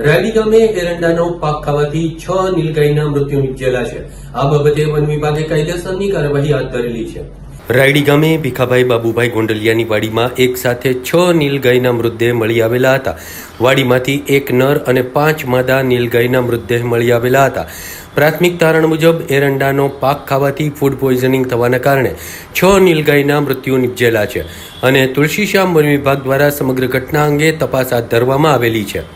રાયડી ગામે એરંડાનો પાક ખાવાથી 6 નીલગાયના મૃત્યુ નિપજેલા છે। આ બાબતે વન વિભાગે કાયદેસરની કાર્યવાહી હાથ ધરેલી છે। રાયડી ગામે ભીખાભાઈ બાબુભાઈ ગોંડલિયાની વાડીમાં એક સાથે 6 નીલગાયના મૃતદેહ મળી આવેલા હતા। વાડીમાંથી એક નર અને 5 માદા નીલગાયના મૃતદેહ મળી આવેલા હતા। પ્રાથમિક તારણ મુજબ એરંડાનો પાક ખાવાથી ફૂડ પોઈઝનિંગ થવાના કારણે 6 નીલગાયના મૃત્યુ નિપજેલા છે અને તુલસીશ્યામ વન વિભાગ દ્વારા સમગ્ર ઘટના અંગે તપાસ હાથ ધરવામાં આવેલી છે।